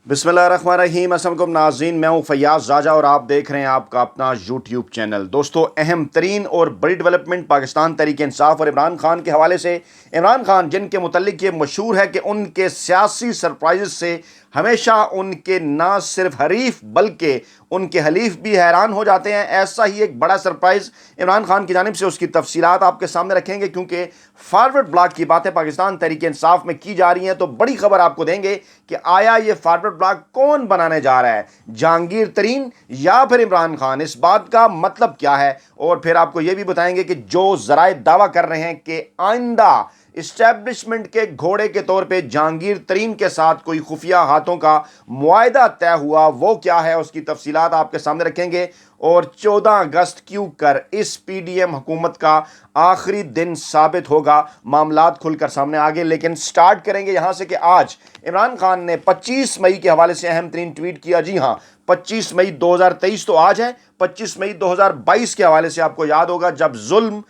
बिस्मिल्लाहिर्रहमानिर्रहीम। अस्सलाम वालेकुम नाज़रीन, मैं हूं फैयाज़ राजा और आप देख रहे हैं आपका अपना यूट्यूब चैनल। दोस्तों, अहम तरीन और बड़ी डेवलपमेंट पाकिस्तान तहरीक इंसाफ और इमरान खान के हवाले से। इमरान खान जिनके मुतल्लिक ये मशहूर है कि उनके सियासी सरप्राइज से हमेशा उनके ना सिर्फ हरीफ बल्कि उनके हलीफ भी हैरान हो जाते हैं। ऐसा ही एक बड़ा सरप्राइज़ इमरान खान की जानिब से, उसकी तफसीलात आपके सामने रखेंगे क्योंकि फारवर्ड ब्लॉक की बातें पाकिस्तान तहरीक इंसाफ में की जा रही हैं। तो बड़ी खबर आपको देंगे कि आया ये फारवर्ड ब्लॉक कौन बनाने जा रहा है, जहांगीर तरीन या फिर इमरान खान। इस बात का मतलब क्या है, और फिर आपको यह भी बताएंगे कि जो जराए दावा कर रहे हैं कि आइंदा इस्टेब्लिशमेंट के घोड़े के तौर पे जहांगीर तरीन के साथ कोई खुफिया हाथों का मुआहदा तय हुआ, वो क्या है, उसकी तफसीलात आपके सामने रखेंगे। और 14 अगस्त क्यों कर इस पीडीएम हुकूमत का आखिरी दिन साबित होगा, मामलात खुलकर सामने आ गए। लेकिन स्टार्ट करेंगे यहां से कि आज इमरान खान ने 25 मई के हवाले से अहम तरीन ट्वीट किया। जी हां, 25 मई 2023 तो आज है। 25 मई 2022 के हवाले से आपको याद होगा जब जुल्म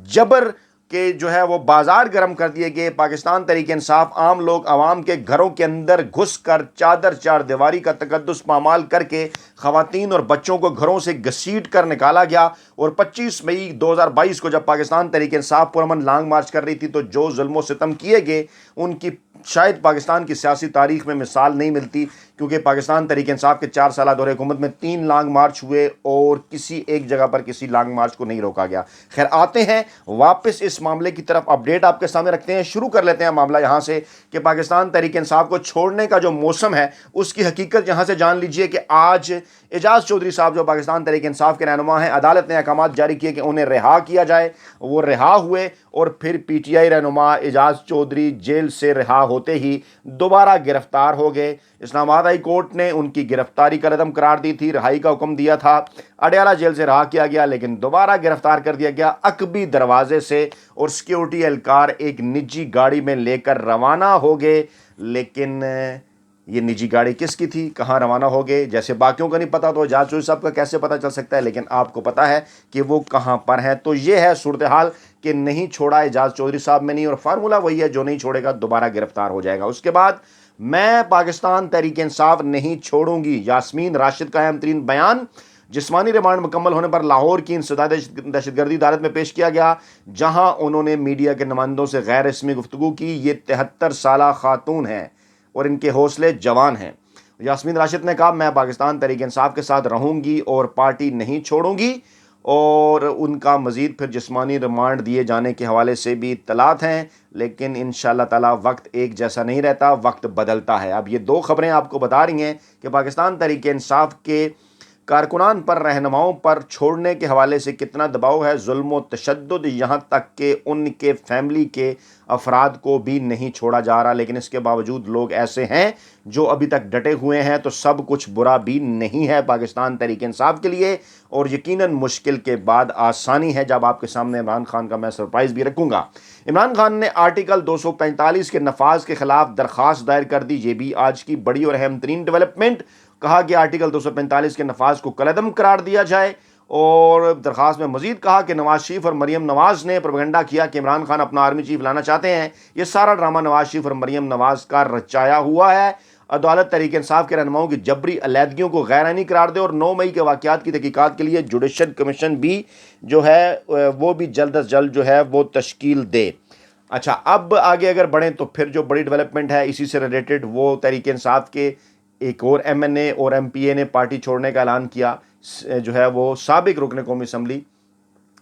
जबर के जो है वो बाजार गर्म कर दिए गए। पाकिस्तान तहरीक इंसाफ आम लोग आवाम के घरों के अंदर घुस कर चादर चार दीवारी का तकद्दुस पामाल करके खवातीन और बच्चों को घरों से घसीट कर निकाला गया। और 25 मई 2022 को जब पाकिस्तान तहरीक इंसाफ पुरअमन लॉन्ग मार्च कर रही थी तो जो जुल्म सितम किए गए उनकी शायद पाकिस्तान की सियासी तारीख में मिसाल नहीं मिलती, क्योंकि पाकिस्तान तहरीक इंसाफ के 4 साल दौरे हुकूमत में 3 लॉन्ग मार्च हुए और किसी एक जगह पर किसी लॉन्ग मार्च को नहीं रोका गया। खैर, आते हैं वापस इस मामले की तरफ, अपडेट आपके सामने रखते हैं। शुरू कर लेते हैं मामला यहां से कि पाकिस्तान तहरीक इंसाफ को छोड़ने का जो मौसम है उसकी हकीकत यहां से जान लीजिए कि आज एजाज चौधरी साहब जो पाकिस्तान तहरीक इंसाफ के रहनुमा हैं, अदालत ने अहकाम जारी किए कि उन्हें रिहा किया जाए। वो रिहा हुए और फिर पीटीआई रहनुमा एजाज चौधरी जेल से रिहा होते ही दोबारा गिरफ्तार हो गए। इस्लामाबाद हाई कोर्ट ने उनकी गिरफ्तारी का रदम करार दी थी, रिहाई का हुक्म दिया था। अडयाला जेल से रिहा किया गया लेकिन दोबारा गिरफ्तार कर दिया गया अकबी दरवाजे से, और सिक्योरिटी एहलकार एक निजी गाड़ी में लेकर रवाना हो गए। लेकिन ये निजी गाड़ी किसकी थी, कहाँ रवाना हो गए, जैसे बाकियों का नहीं पता तो एजाज चौधरी साहब का कैसे पता चल सकता है, लेकिन आपको पता है कि वो कहाँ पर है। तो ये है सूरत हाल कि नहीं छोड़ा एजाज चौधरी साहब में नहीं, और फार्मूला वही है, जो नहीं छोड़ेगा दोबारा गिरफ्तार हो जाएगा। उसके बाद मैं पाकिस्तान तहरीक इंसाफ नहीं छोड़ूंगी, यास्मीन राशिद का अहम तरीन बयान जिस्मानी रिमांड मुकम्मल होने पर लाहौर की इंसदाद दहशतगर्दी अदालत में पेश किया गया, जहां उन्होंने मीडिया के नुमाइंदों से गैर रस्मी गुफ्तगू की। ये 73 साला खातून हैं और इनके हौसले जवान हैं। यास्मीन राशिद ने कहा, मैं पाकिस्तान तहरीक इंसाफ के साथ रहूंगी और पार्टी नहीं छोड़ूंगी। और उनका मज़ीद फिर जिस्मानी रिमांड दिए जाने के हवाले से भी इत्तलात हैं, लेकिन इंशाअल्लाह ताला वक्त एक जैसा नहीं रहता, वक्त बदलता है। अब ये 2 खबरें आपको बता रही हैं कि पाकिस्तान तहरीक इंसाफ के कारकुनान पर, रहनुमाओं पर छोड़ने के हवाले से कितना दबाव है, जुल्म व तशद्दुद, यहाँ तक कि उनके फैमिली के अफराद को भी नहीं छोड़ा जा रहा। लेकिन इसके बावजूद लोग ऐसे हैं जो अभी तक डटे हुए हैं। तो सब कुछ बुरा भी नहीं है पाकिस्तान तहरीक इंसाफ के लिए, और यकीनन मुश्किल के बाद आसानी है। जब आपके सामने इमरान खान का मैं सरप्राइज़ भी रखूँगा। इमरान खान ने आर्टिकल 245 के नफाज के खिलाफ दरख्वास्त दायर कर दी। ये भी आज की बड़ी और अहम तरीन डेवलपमेंट। कहा कि आर्टिकल 245 के नफाज को कलअदम करार दिया जाए, और दरख्वास्त में मजीद कहा कि नवाज शरीफ और मरीम नवाज ने प्रोपेगेंडा किया कि इमरान खान अपना आर्मी चीफ लाना चाहते हैं। ये सारा ड्रामा नवाज शरीफ और मरीम नवाज का रचाया हुआ है। अदालत तहरीक इंसाफ के रहनुमाओं की जबरी अलहदगियों को गैर आईनी करार दे, और 9 मई के वाक़यात की तहकीकात के लिए जुडिशल कमीशन भी जो है वो भी जल्द अज जल्द जो है वो तश्कील दे। अच्छा, अब आगे अगर बढ़ें तो फिर जो बड़ी डेवलपमेंट है इसी से रिलेटेड, वो तहरीक इंसाफ के एक और एमएनए और एमपीए ने पार्टी छोड़ने का ऐलान किया। जो है वो साबिक रुकन कौमी असम्बली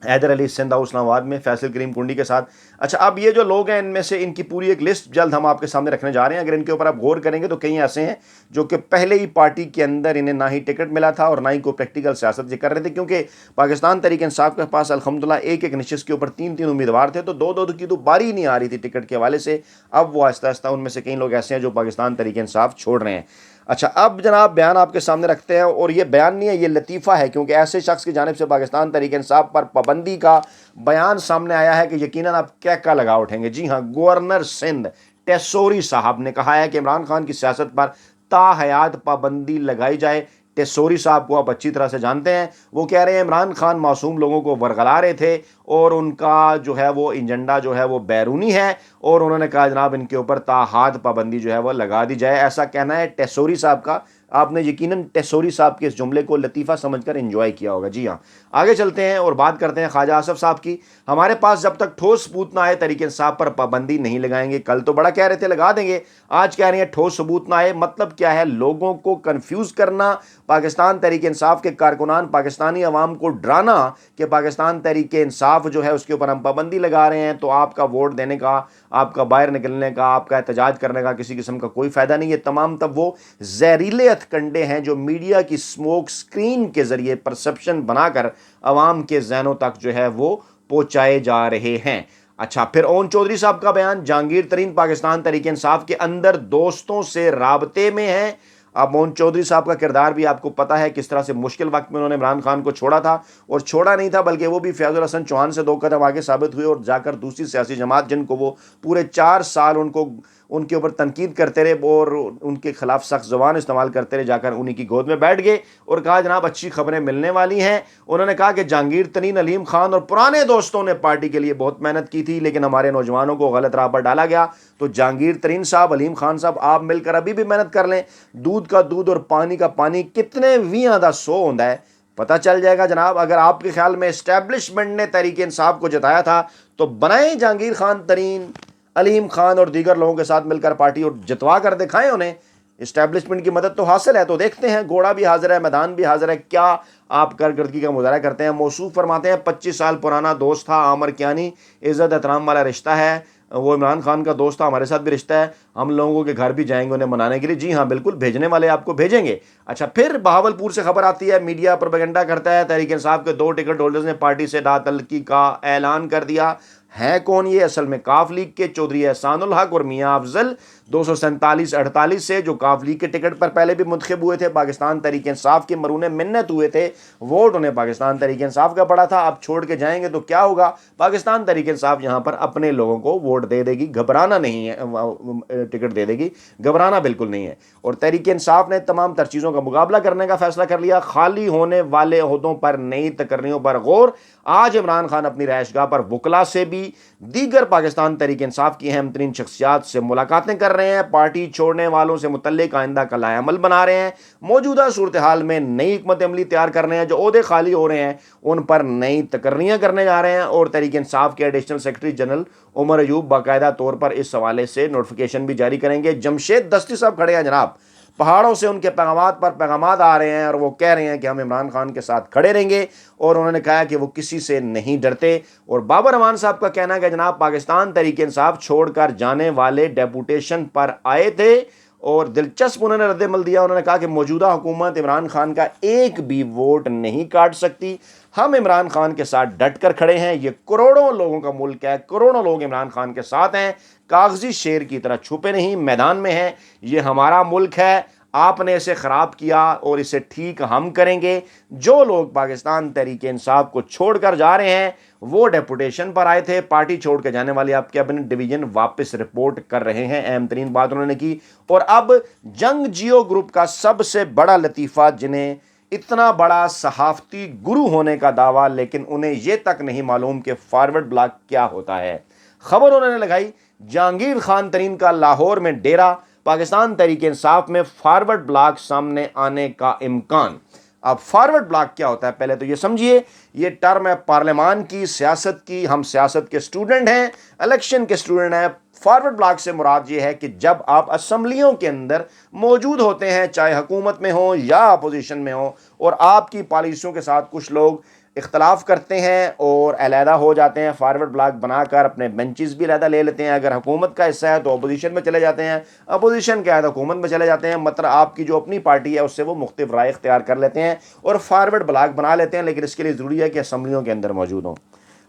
हैदर अली सिंध हाउस इस्लामाबाद में फैसल करीम कुंडी के साथ। अच्छा, अब ये जो लोग हैं इनमें से इनकी पूरी एक लिस्ट जल्द हम आपके सामने रखने जा रहे हैं। अगर इनके ऊपर आप गौर करेंगे तो कई ऐसे हैं जो कि पहले ही पार्टी के अंदर इन्हें ना ही टिकट मिला था और ना ही कोई प्रैक्टिकल सियासत ये कर रहे थे, क्योंकि पाकिस्तान तहरीक इंसाफ के पास अल्हम्दुलिल्लाह एक एक नशिस्त के ऊपर 3-3 उम्मीदवार थे, तो 2-2 की तो बारी नहीं आ रही थी टिकट के हवाले से। अब वो आहिस्ता आहिस्ता उनमें से कई लोग ऐसे हैं जो पाकिस्तान तहरीक इंसाफ छोड़ रहे हैं। अच्छा, अब जनाब बयान आपके सामने रखते हैं, और ये बयान नहीं है, ये लतीफ़ा है, क्योंकि ऐसे शख्स की जानिब से पाकिस्तान तहरीक इंसाफ पर पाबंदी का बयान सामने आया है कि यकीनन आप क्या क्या लगा उठेंगे। जी हाँ, गवर्नर सिंध टेसोरी साहब ने कहा है कि इमरान खान की सियासत पर ताहयात पाबंदी लगाई जाए। टेसोरी साहब को आप अच्छी तरह से जानते हैं। वो कह रहे हैं इमरान खान मासूम लोगों को वरगला रहे थे और उनका जो है वो एजेंडा जो है वो बैरूनी है, और उन्होंने कहा जनाब इनके ऊपर ताहाद पाबंदी जो है वो लगा दी जाए। ऐसा कहना है टेसोरी साहब का। आपने यकीनन टेसोरी साहब के इस जुमले को लतीफ़ा समझकर एंजॉय किया होगा। जी हाँ, आगे चलते हैं और बात करते हैं ख्वाजा आसफ साहब की। हमारे पास जब तक ठोस सबूत ना आए तरीके इंसाफ पर पाबंदी नहीं लगाएंगे। कल तो बड़ा कह रहे थे लगा देंगे, आज कह रहे हैं ठोस सबूत ना आए। मतलब क्या है? लोगों को कंफ्यूज करना, पाकिस्तान तहरीक इंसाफ के कारकुनान पाकिस्तानी अवाम को डराना कि पाकिस्तान तहरीक इंसाफ जो है उसके ऊपर हम पाबंदी लगा रहे हैं, तो आपका वोट देने का, आपका बाहर निकलने का, आपका एहतजाज करने का किसी किस्म का कोई फ़ायदा नहीं है। तमाम तब वो जहरीले हथकंडे हैं जो मीडिया की स्मोक स्क्रीन के ज़रिए परसेप्शन बनाकर अवाम के जहनों तक जो है वो पहुँचाए जा रहे हैं। अच्छा, फिर ओन चौधरी साहब का बयान, जहांगीर तरीन पाकिस्तान तहरीक इंसाफ के अंदर दोस्तों से राबते में है। अब मोहन चौधरी साहब का किरदार भी आपको पता है, किस तरह से मुश्किल वक्त में उन्होंने इमरान खान को छोड़ा था, और छोड़ा नहीं था बल्कि वो भी फैजुल हसन चौहान से 2 कदम आगे साबित हुए और जाकर दूसरी सियासी जमात जिनको वो पूरे 4 साल उनके ऊपर तनकीद करते रहे और उनके खिलाफ सख्त ज़बान इस्तेमाल करते रहे, जाकर उन्हीं की गोद में बैठ गए और कहा जनाब अच्छी खबरें मिलने वाली हैं। उन्होंने कहा कि जहांगीर तरीन, अलीम खान और पुराने दोस्तों ने पार्टी के लिए बहुत मेहनत की थी, लेकिन हमारे नौजवानों को गलत राह पर डाला गया। तो जहांगीर तरीन साहब, अलीम खान साहब, आप मिलकर अभी भी मेहनत कर लें। दूध का दूध और पानी का पानी कितने 20 होता है पता चल जाएगा जनाब। अगर आपके ख्याल में एस्टैब्लिशमेंट ने तहरीक इंसाफ को जिताया था तो बनाएं जहांगीर खान तरीन, अलीम खान और दीगर लोगों के साथ मिलकर पार्टी और जितवा कर दिखाएं उन्हें। इस्टेब्लिशमेंट की मदद तो हासिल है, तो देखते हैं, घोड़ा भी हाजिर है, मैदान भी हाजिर है, क्या आप कारकर्दगी का मुजाहरा करते हैं। मौसूफ फरमाते हैं 25 साल पुराना दोस्त था आमर कियानी, इज़्ज़त एहतराम वाला रिश्ता है, वो इमरान खान का दोस्त था, हमारे साथ भी रिश्ता है, हम लोगों के घर भी जाएंगे उन्हें मनाने के लिए। जी हाँ बिल्कुल, भेजने वाले आपको भेजेंगे। अच्छा, फिर बहावलपुर से खबर आती है, मीडिया प्रोपेगेंडा करता है तहरीक इंसाफ के 2 टिकट होल्डर्स ने पार्टी से दातलकी का ऐलान कर दिया। है कौन ये? असल में काफ लीग के चौधरी एहसानुल हक और मियाँ अफजल 247-48 से, जो काफ लीग के टिकट पर पहले भी मुंतखब हुए थे, पाकिस्तान तहरीक इंसाफ के मरूने मिन्नत हुए थे, वोट उन्हें पाकिस्तान तहरीक इंसाफ का पड़ा था। अब छोड़ के जाएंगे तो क्या होगा? पाकिस्तान तहरीक इंसाफ यहाँ पर अपने लोगों को वोट दे देगी, घबराना नहीं है, टिकट दे देगी, घबराना बिल्कुल नहीं है। और तहरीक इंसाफ ने तमाम तर चीज़ों का मुकाबला करने का फैसला कर लिया। खाली होने वाले ओहदों पर नई तकर्रियों पर गौर। आज इमरान खान अपनी रहायशगाह पर वकला से भी दीगर पाकिस्तान तहरीक इंसाफ की अहम तरीन शख्सियात से मुलाकातें कर रहे हैं। पार्टी छोड़ने वालों से मुतल्लिक आइंदा का लाएअमल बना रहे हैं। मौजूदा सूरत हाल में नई हिकमत अमली तैयार कर रहे हैं। जो ओहदे खाली हो रहे हैं उन पर नई तकर्रियाँ करने जा रहे हैं। और तहरीक इंसाफ के additional secretary general Umar Ayub बाकायदा तौर पर इस हवाले से नोटिफिकेशन भी जारी करेंगे। जमशेद दस्ती साहब खड़े हैं जनाब, पहाड़ों से उनके पैगामात पर पैगामात आ रहे हैं और वो कह रहे हैं कि हम इमरान खान के साथ खड़े रहेंगे, और उन्होंने कहा कि वो किसी से नहीं डरते। और बाबर रहमान साहब का कहना है कि जनाब पाकिस्तान तहरीक इंसाफ छोड़कर जाने वाले डेपुटेशन पर आए थे और दिलचस्प उन्होंने रद्दमल दिया। उन्होंने कहा कि मौजूदा हुकूमत इमरान खान का एक भी वोट नहीं काट सकती, हम इमरान खान के साथ डट कर खड़े हैं। ये करोड़ों लोगों का मुल्क है, करोड़ों लोग इमरान खान के साथ हैं, कागजी शेर की तरह छुपे नहीं, मैदान में हैं। ये हमारा मुल्क है, आपने इसे ख़राब किया और इसे ठीक हम करेंगे। जो लोग पाकिस्तान तहरीक इंसाफ को छोड़कर जा रहे हैं वो डेपुटेशन पर आए थे, पार्टी छोड़ के जाने वाले आप कैबिनेट डिवीजन वापस रिपोर्ट कर रहे हैं। अहम तरीन बात उन्होंने की। और अब जंग जियो ग्रुप का सबसे बड़ा लतीफ़ा, जिन्हें इतना बड़ा सहाफ़ती गुरु होने का दावा, लेकिन उन्हें यह तक नहीं मालूम कि फॉरवर्ड ब्लॉक क्या होता है। खबर उन्होंने लगाई, जहांगीर खान तरीन का लाहौर में डेरा, पाकिस्तान तहरीक इंसाफ में फॉरवर्ड ब्लॉक सामने आने का इम्कान। अब फॉरवर्ड ब्लॉक क्या होता है पहले तो ये समझिए। ये टर्म है पार्लियामान की, सियासत की। हम सियासत के स्टूडेंट हैं, इलेक्शन के स्टूडेंट हैं। फॉरवर्ड ब्लॉक से मुराद ये है कि जब आप असम्बलियों के अंदर मौजूद होते हैं, चाहे हुकूमत में हो या अपोजिशन में हो, और आपकी पॉलिसियों के साथ कुछ लोग इख्तलाफ करते हैं और अलहदा हो जाते हैं, फॉरवर्ड ब्लॉक बनाकर अपने बेंचेस भी अलहदा ले लेते हैं। अगर हुकूमत का हिस्सा है तो अपोजिशन में चले जाते हैं, अपोजिशन का है तो हुकूमत में चले जाते हैं। मतलब आपकी जो अपनी पार्टी है उससे वो मुख्तलिफ राय इख्तियार कर लेते हैं और फॉरवर्ड ब्लॉक बना लेते हैं। लेकिन इसके लिए ज़रूरी है कि असम्बलियों के अंदर मौजूद हों।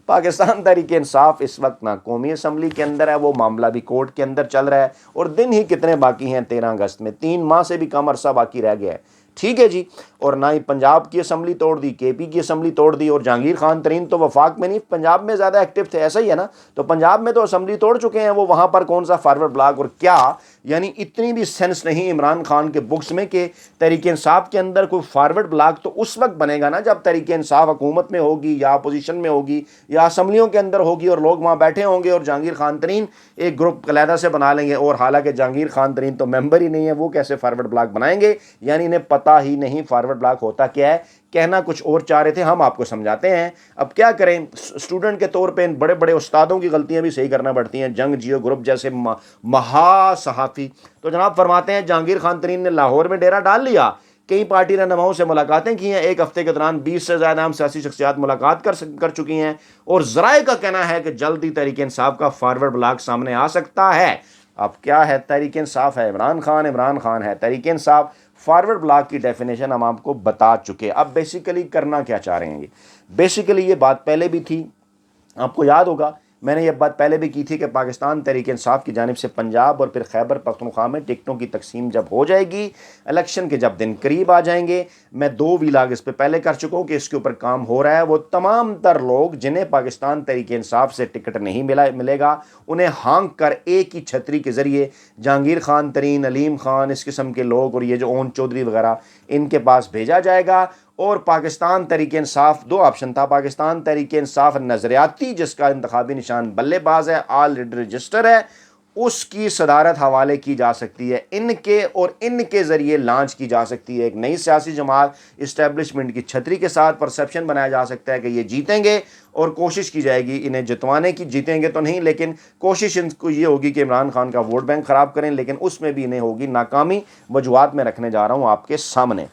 पाकिस्तान तहरीक इंसाफ इस वक्त ना कौमी असम्बली के अंदर है, वो मामला भी कोर्ट के अंदर चल रहा है और दिन ही कितने बाकी हैं 13 अगस्त में, 3 माह से भी कम अरसा बाकी रह गया है। ٹھیک ہے جی. اور نہ ہی پنجاب کی اسمبلی توڑ دی, کے پی کی اسمبلی توڑ دی, اور جہانگیر خان ترین تو وفاق میں نہیں پنجاب میں زیادہ ایکٹیو تھے, ایسا ہی ہے نا. تو پنجاب میں تو اسمبلی توڑ چکے ہیں, وہ وہاں پر کون سا فارورڈ بلاک. اور کیا یعنی اتنی بھی سینس نہیں عمران خان کے بکس میں کہ تحریک انصاف کے اندر کوئی فارورڈ بلاک تو اس وقت بنے گا نا جب تحریک انصاف حکومت میں ہوگی یا اپوزیشن میں ہوگی یا اسمبلیوں کے اندر ہوگی اور لوگ وہاں بیٹھے ہوں گے اور جہانگیر خان ترین ایک گروپ علیحدہ سے بنا لیں گے. اور حالانکہ جہانگیر خان ترین تو ممبر ہی نہیں ہے, وہ کیسے فارورڈ بلاک بنائیں گے. یعنی انہیں پتہ ہی نہیں فارورڈ بلاک ہوتا کیا ہے, کہنا کچھ اور چاہ رہے تھے, ہم آپ کو سمجھاتے ہیں. اب کیا کریں, اسٹوڈنٹ کے طور پہ ان بڑے بڑے استادوں کی غلطیاں بھی صحیح کرنا پڑتی ہیں. جنگ جیو گروپ جیسے مہا صحافی تو جناب فرماتے ہیں جہانگیر خان ترین نے لاہور میں ڈیرا ڈال لیا, کئی پارٹی رہنماؤں سے ملاقاتیں کی ہیں, ایک ہفتے کے دوران 20 سے زیادہ اہم سیاسی شخصیات ملاقات کر چکی ہیں, اور ذرائع کا کہنا ہے کہ جلد ہی تحریک انصاف کا فارورڈ بلاک سامنے آ سکتا ہے. اب کیا ہے تحریک انصاف ہے عمران خان, عمران خان ہے تحریک انصاف. فارورڈ بلاک کی ڈیفینیشن ہم آپ کو بتا چکے. اب بیسیکلی کرنا کیا چاہ رہے ہیں, یہ بیسیکلی یہ بات پہلے بھی تھی, آپ کو یاد ہوگا میں نے یہ بات پہلے بھی کی تھی کہ پاکستان تحریک انصاف کی جانب سے پنجاب اور پھر خیبر پختونخوا میں ٹکٹوں کی تقسیم جب ہو جائے گی, الیکشن کے جب دن قریب آ جائیں گے, میں 2 ویلاگ اس پہ پہلے کر چکا ہوں کہ اس کے اوپر کام ہو رہا ہے, وہ تمام تر لوگ جنہیں پاکستان تحریک انصاف سے ٹکٹ نہیں ملے گا انہیں ہانک کر ایک ہی چھتری کے ذریعے جہانگیر خان ترین, علیم خان, اس قسم کے لوگ اور یہ جو اون چودھری وغیرہ ان کے پاس بھیجا جائے گا. اور پاکستان تحریک انصاف 2 آپشن تھا, پاکستان تحریک انصاف نظریاتی جس کا انتخابی نشان بلے باز ہے, آلریڈی رجسٹر ہے, اس کی صدارت حوالے کی جا سکتی ہے ان کے, اور ان کے ذریعے لانچ کی جا سکتی ہے ایک نئی سیاسی جماعت اسٹیبلشمنٹ کی چھتری کے ساتھ. پرسیپشن بنایا جا سکتا ہے کہ یہ جیتیں گے اور کوشش کی جائے گی انہیں جتوانے کی, جیتیں گے تو نہیں لیکن کوشش ان کو یہ ہوگی کہ عمران خان کا ووٹ بینک خراب کریں, لیکن اس میں بھی انہیں ہوگی ناکامی. وجوہات میں رکھنے جا رہا ہوں آپ کے سامنے.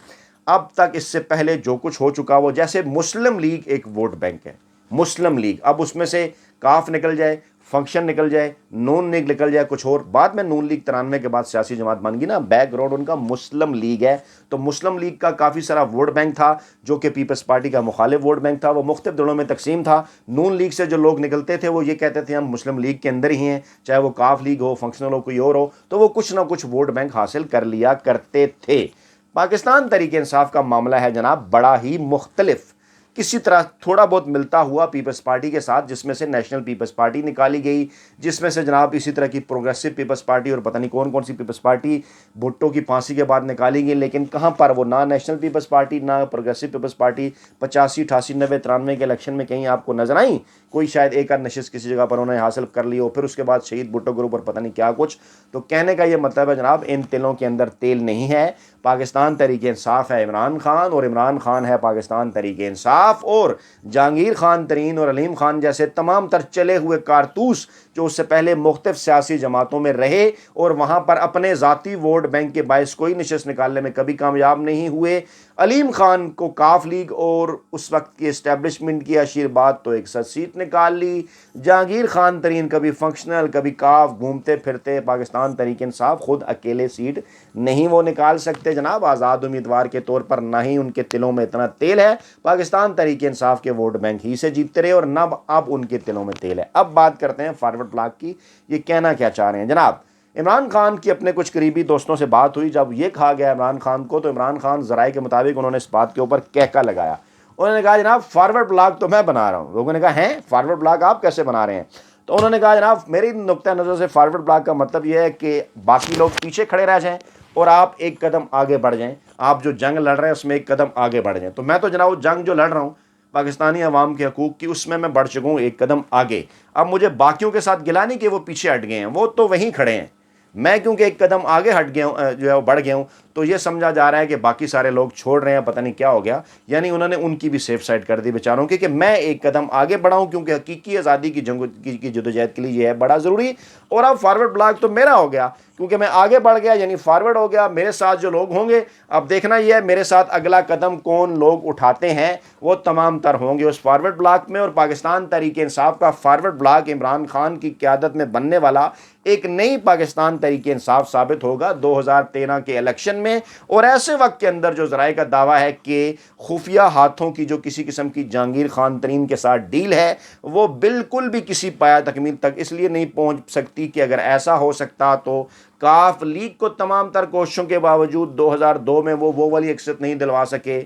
اب تک اس سے پہلے جو کچھ ہو چکا, وہ جیسے مسلم لیگ ایک ووٹ بینک ہے, مسلم لیگ, اب اس میں سے کاف نکل جائے, فنکشن نکل جائے, نون لیگ نکل جائے, کچھ اور, بعد میں نون لیگ 93 کے بعد سیاسی جماعت بن گئی نا, بیک گراؤنڈ ان کا مسلم لیگ ہے. تو مسلم لیگ کا کافی سارا ووٹ بینک تھا جو کہ پیپلز پارٹی کا مخالف ووٹ بینک تھا, وہ مختلف دڑوں میں تقسیم تھا. نون لیگ سے جو لوگ نکلتے تھے وہ یہ کہتے تھے ہم مسلم لیگ کے اندر ہی ہیں, چاہے وہ کاف لیگ ہو, فنکشنل ہو, کوئی اور ہو, تو وہ کچھ نہ کچھ ووٹ بینک حاصل کر لیا کرتے تھے. پاکستان تحریک انصاف کا معاملہ ہے جناب بڑا ہی مختلف, کسی طرح تھوڑا بہت ملتا ہوا پیپلز پارٹی کے ساتھ, جس میں سے نیشنل پیپلز پارٹی نکالی گئی, جس میں سے جناب اسی طرح کی پروگریسو پیپلز پارٹی اور پتہ نہیں کون کون سی پیپلز پارٹی بھٹو کی پھانسی کے بعد نکالی گئی. لیکن کہاں پر وہ, نہ نیشنل پیپلز پارٹی نہ پروگریسو پیپلز پارٹی 85, 88, 90, 93 کے الیکشن میں کہیں آپ کو نظر آئیں. کوئی شاید ایک آدھ نشست کسی جگہ پر انہوں نے حاصل کر لی ہو, پھر اس کے بعد شہید بھٹو گروپ اور پتہ نہیں کیا کچھ. تو کہنے کا یہ مطلب ہے جناب ان تلوں کے اندر تیل نہیں ہے. پاکستان تحریک انصاف ہے عمران خان, اور عمران خان ہے پاکستان تحریک انصاف, اور جہانگیر خان ترین اور علیم خان جیسے تمام تر چلے ہوئے کارتوس جو اس سے پہلے مختلف سیاسی جماعتوں میں رہے اور وہاں پر اپنے ذاتی ووٹ بینک کے باعث کوئی نشست نکالنے میں کبھی کامیاب نہیں ہوئے. علیم خان کو کاف لیگ اور اس وقت کی اسٹیبلشمنٹ کی آشیرواد تو 100 سیٹ نکال لی. جہانگیر خان ترین کبھی فنکشنل کبھی کاف گھومتے پھرتے, پاکستان تحریک انصاف خود اکیلے سیٹ نہیں وہ نکال سکتے جناب آزاد امیدوار کے طور پر, نہ ہی ان کے دلوں میں اتنا تیل ہے. پاکستان تحریک انصاف کے ووٹ بینک ہی سے جیتتے رہے اور نہ اب ان کے دلوں میں تیل ہے. اب بات کرتے ہیں فارورڈ بلاک کی, یہ کہنا کیا چاہ رہے ہیں جناب. عمران خان کی اپنے کچھ قریبی دوستوں سے بات ہوئی, جب یہ کہا گیا عمران خان کو, تو عمران خان ذرائع کے مطابق انہوں نے اس بات کے اوپر کہکا لگایا. انہوں نے کہا جناب فارورڈ بلاک تو میں بنا رہا ہوں. لوگوں نے کہا ہیں فارورڈ بلاک آپ کیسے بنا رہے ہیں؟ تو انہوں نے کہا جناب میری نقطہ نظر سے فارورڈ بلاک کا مطلب یہ ہے کہ باقی لوگ پیچھے کھڑے رہ جائیں اور آپ ایک قدم آگے بڑھ جائیں. آپ جو جنگ لڑ رہے ہیں اس میں ایک قدم آگے بڑھ جائیں. تو میں تو جناب وہ جنگ جو لڑ رہا ہوں پاکستانی عوام کے حقوق کی, اس میں بڑھ چکا ہوں ایک قدم آگے. اب مجھے باقیوں کے ساتھ گلا نہیں کہ وہ پیچھے ہٹ گئے ہیں, وہ تو وہیں کھڑے ہیں. میں کیونکہ ایک قدم آگے ہٹ گیا ہوں, جو ہے وہ بڑھ گیا ہوں, تو یہ سمجھا جا رہا ہے کہ باقی سارے لوگ چھوڑ رہے ہیں, پتہ نہیں کیا ہو گیا. یعنی انہوں نے ان کی بھی سیف سائڈ کر دی بیچاروں کی کہ میں ایک قدم آگے بڑھا ہوں, کیونکہ حقیقی آزادی کی جنگ کی جدوجہد کے لیے یہ ہے بڑا ضروری. اور اب فارورڈ بلاک تو میرا ہو گیا کیونکہ میں آگے بڑھ گیا, یعنی فارورڈ ہو گیا. میرے ساتھ جو لوگ ہوں گے, اب دیکھنا یہ ہے میرے ساتھ اگلا قدم کون لوگ اٹھاتے ہیں, وہ تمام تر ہوں گے اس فارورڈ بلاک میں. اور پاکستان تحریک انصاف کا فارورڈ بلاک عمران خان کی قیادت میں بننے والا ایک نئی پاکستان تحریک انصاف ثابت ہوگا 2013 کے الیکشن میں. اور ایسے وقت کے اندر جو ذرائع کا دعویٰ ہے کہ خفیہ ہاتھوں کی جو کسی قسم کی جہانگیر خان ترین کے ساتھ ڈیل ہے, وہ بالکل بھی کسی پایا تکمیل تک اس لیے نہیں پہنچ سکتی کہ اگر ایسا ہو سکتا تو काफ लीग को तमाम तर कोशिशों के बावजूद 2002 में वो वाली अक्सरियत नहीं दिलवा सके,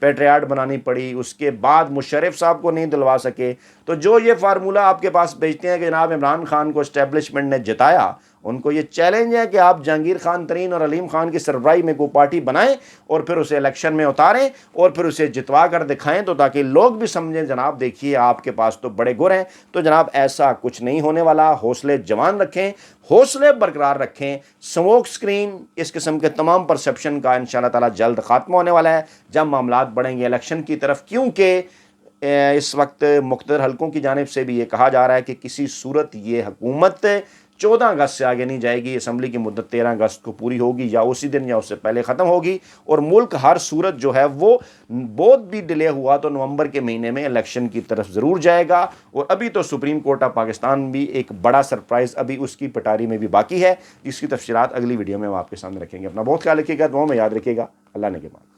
पेट्रियाट बनानी पड़ी, उसके बाद मुशर्रफ साहब को नहीं दिलवा सके। तो जो ये फार्मूला आपके पास भेजते हैं कि जनाब इमरान खान को एस्टेब्लिशमेंट ने जिताया, उनको ये चैलेंज है कि आप जहांगीर खान तरीन और अलीम खान की सरबराही में कोई पार्टी बनाएं और फिर उसे इलेक्शन में उतारें और फिर उसे जितवा कर दिखाएं, तो ताकि लोग भी समझें जनाब देखिए आपके पास तो बड़े गुर हैं। तो जनाब ऐसा कुछ नहीं होने वाला, हौसले जवान रखें, हौसले बरकरार रखें। स्मोक स्क्रीन इस किस्म के तमाम परसेप्शन का इंशाअल्लाह ताला जल्द खात्मा होने वाला है जब मामलात बढ़ेंगे इलेक्शन की तरफ, क्योंकि इस वक्त मुख्तलिफ हलकों की जानिब से भी ये कहा जा रहा है कि किसी सूरत ये हुकूमत 14 अगस्त से आगे नहीं जाएगी। असम्बली की मुद्दत 13 अगस्त को पूरी होगी, या उसी दिन या उससे पहले ख़त्म होगी, और मुल्क हर सूरत जो है वो बहुत भी डिले हुआ तो नवंबर के महीने में इलेक्शन की तरफ ज़रूर जाएगा। और अभी तो सुप्रीम कोर्ट ऑफ पाकिस्तान भी एक बड़ा सरप्राइज़ अभी उसकी पटारी में भी बाकी है, जिसकी तफसीलात अगली वीडियो में हम आपके सामने रखेंगे। अपना बहुत ख्याल रखिएगा, दुआ में याद रखिएगा। अल्लाह ने के बाद।